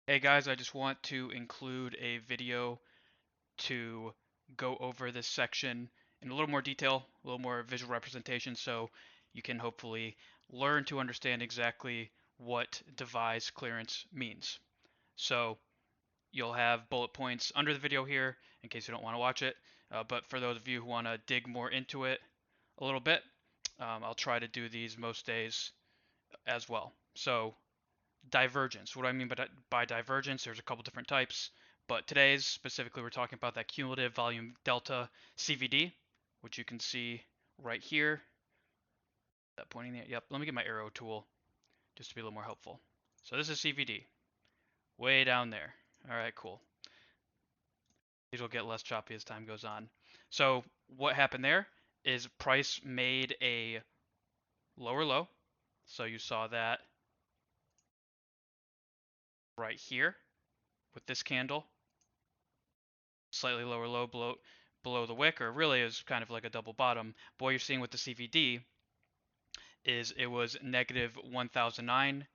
Hey guys, I just want to include a video to go over this section in a little more detail, a little more visual representation, so you can hopefully learn to understand exactly what devise clearance means. So you'll have bullet points under the video here in case you don't want to watch it, but for those of you who want to dig more into it a little bit, I'll try to do these most days as well. So divergence. What do I mean by divergence? There's a couple different types, but today's specifically we're talking about that cumulative volume delta CVD, which you can see right here. That pointing there. Yep. Let me get my arrow tool just to be a little more helpful. So this is CVD, way down there. All right, cool. These will get less choppy as time goes on. So what happened there is price made a lower low. So you saw that right here with this candle. Slightly lower low below the wick, or really is kind of like a double bottom. But what you're seeing with the CVD is it was negative 1009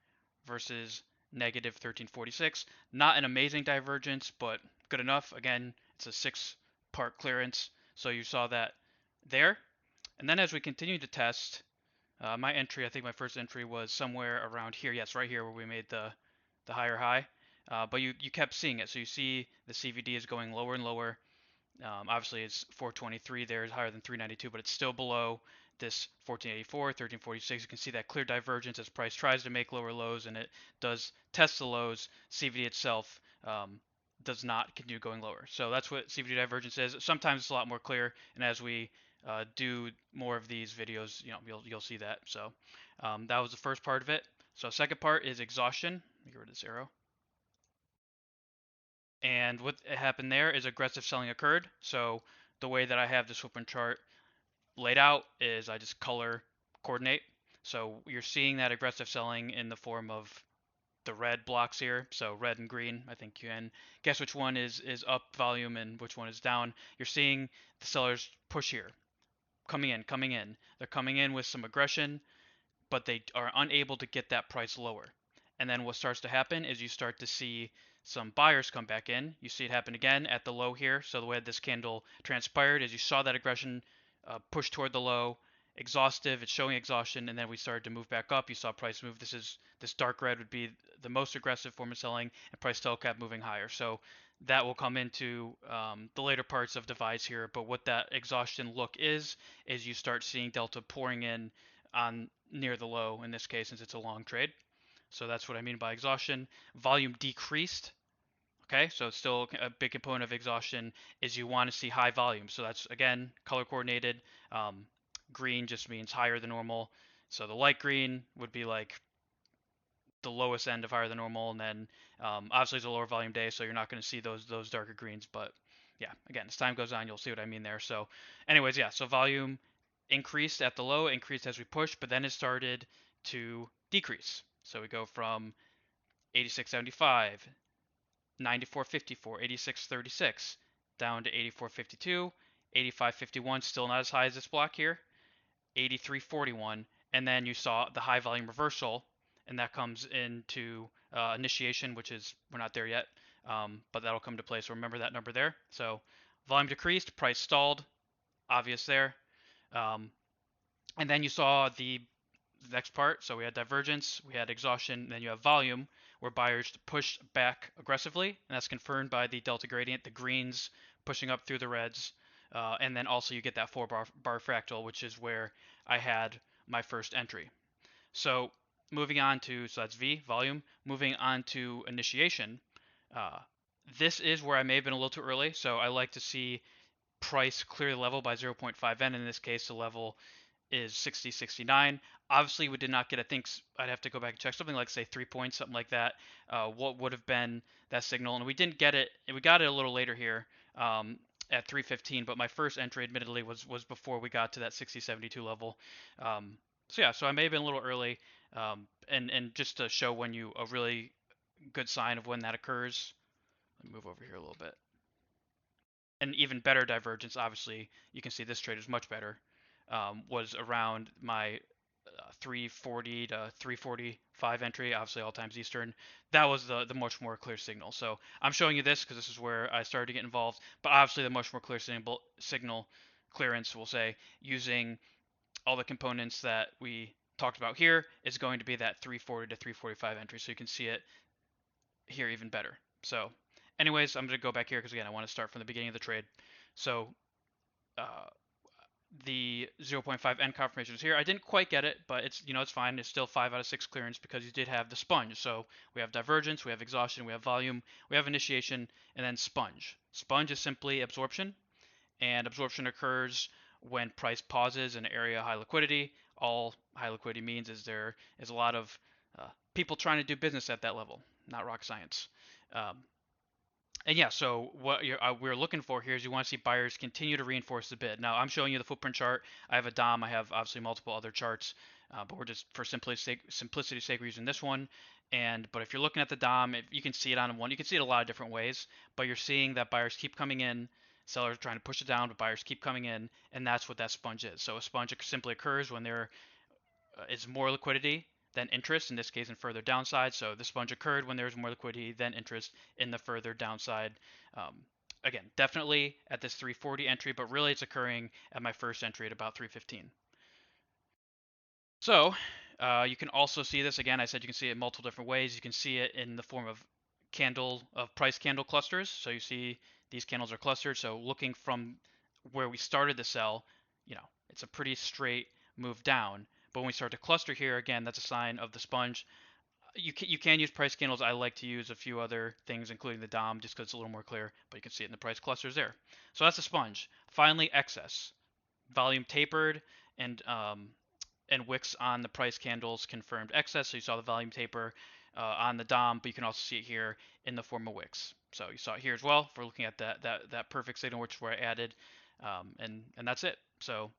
versus negative 1346. Not an amazing divergence, but good enough. Again, it's a 6-part clearance, so you saw that there. And then as we continue to test, my entry, I think my first entry was somewhere around here. Yes, right here where we made the higher high. But you kept seeing it. So you see the CVD is going lower and lower. Obviously, it's 423 there is higher than 392, but it's still below this 1484, 1346. You can see that clear divergence as price tries to make lower lows, and it does test the lows. CVD itself does not continue going lower. So that's what CVD divergence is. Sometimes it's a lot more clear, and as we do more of these videos, you'll see that. So that was the first part of it. So second part is exhaustion. Let me get rid of this arrow. And what happened there is aggressive selling occurred. So the way that I have this open chart laid out is I just color coordinate. So you're seeing that aggressive selling in the form of the red blocks here. So red and green. I think you can guess which one is up volume and which one is down. You're seeing the sellers push here, coming in, coming in. They're coming in with some aggression, but they are unable to get that price lower. And then what starts to happen is you start to see some buyers come back in. You see it happen again at the low here. So the way this candle transpired is you saw that aggression push toward the low, exhaustive. It's showing exhaustion, and then we started to move back up. You saw price move. This dark red would be the most aggressive form of selling, and price still kept moving higher. So that will come into the later parts of DEVISE here. But what that exhaustion look is you start seeing delta pouring in on near the low in this case since it's a long trade. So that's what I mean by exhaustion. Volume decreased. Okay, so still a big component of exhaustion is you want to see high volume. So that's again color coordinated. Green just means higher than normal. So the light green would be like the lowest end of higher than normal, and then obviously it's a lower volume day, so you're not going to see those darker greens. But yeah, again, as time goes on, you'll see what I mean there. So, anyways, yeah, so volume increased at the low, increased as we pushed, but then it started to decrease. So we go from 86.75, 94.54, 86.36, down to 84.52, 85.51, still not as high as this block here, 83.41, and then you saw the high volume reversal, and that comes into initiation, which is, we're not there yet, but that'll come to play. So remember that number there. So volume decreased, price stalled, obvious there. And then you saw the next part. So we had divergence, we had exhaustion, and then you have volume, where buyers push back aggressively, and that's confirmed by the delta gradient, the greens pushing up through the reds, and then also you get that 4-bar fractal, which is where I had my first entry. So moving on to, so that's V, volume. Moving on to initiation. Uh, this is where I may have been a little too early, so I like to see price clear the level by 0.5N. In this case, the level is 60.69. Obviously, we did not get, I think I'd have to go back and check, something like, say, 3 points, something like that. What would have been that signal? And we didn't get it. We got it a little later here at 3:15, but my first entry, admittedly, was before we got to that 60.72 level. So yeah, so I may have been a little early. And just to show when a really good sign of when that occurs. Let me move over here a little bit. An even better divergence, obviously, you can see this trade is much better, was around my 340 to 345 entry, obviously all times Eastern. That was the much more clear signal. So I'm showing you this because this is where I started to get involved. But obviously the much more clear signal clearance, we'll say, using all the components that we talked about here, is going to be that 340 to 345 entry. So you can see it here even better. So anyways, I'm going to go back here because again, I want to start from the beginning of the trade. So uh, the 0.5 end confirmation is here. I didn't quite get it, but it's, it's fine. It's still 5 out of 6 clearance because you did have the sponge. So we have divergence, we have exhaustion, we have volume, we have initiation, and then sponge. Sponge is simply absorption, and absorption occurs when price pauses in an area of high liquidity. All high liquidity means is there is a lot of people trying to do business at that level, not rock science. Um, and yeah, so what we're looking for here is you want to see buyers continue to reinforce the bid. Now I'm showing you the footprint chart. I have a DOM. I have obviously multiple other charts, but we're just for simplicity's sake we're using this one. But if you're looking at the DOM, you can see it on one. You can see it a lot of different ways. But you're seeing that buyers keep coming in. Sellers are trying to push it down, but buyers keep coming in, and that's what that sponge is. So a sponge simply occurs when there is more liquidity than interest, in this case in further downside. So the sponge occurred when there was more liquidity than interest in the further downside. Um, Again, definitely at this 340 entry, but really it's occurring at my first entry at about 315. So you can also see this, again, I said you can see it in multiple different ways. You can see it in the form of price candle clusters. So you see these candles are clustered. So looking from where we started the sell, it's a pretty straight move down. But when we start to cluster here, again, that's a sign of the sponge. You can use price candles. I like to use a few other things, including the DOM, just because it's a little more clear. But you can see it in the price clusters there. So that's the sponge. Finally, excess. Volume tapered, and wicks on the price candles confirmed excess. So you saw the volume taper on the DOM, but you can also see it here in the form of wicks. So you saw it here as well. If we're looking at that perfect signal, which is where I added, and that's it. So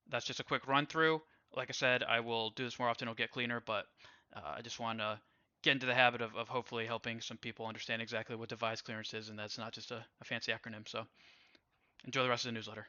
that's just a quick run through. Like I said, I will do this more often. It'll get cleaner, but I just want to get into the habit of hopefully helping some people understand exactly what DEVISE clearance is, and that's not just a fancy acronym. So enjoy the rest of the newsletter.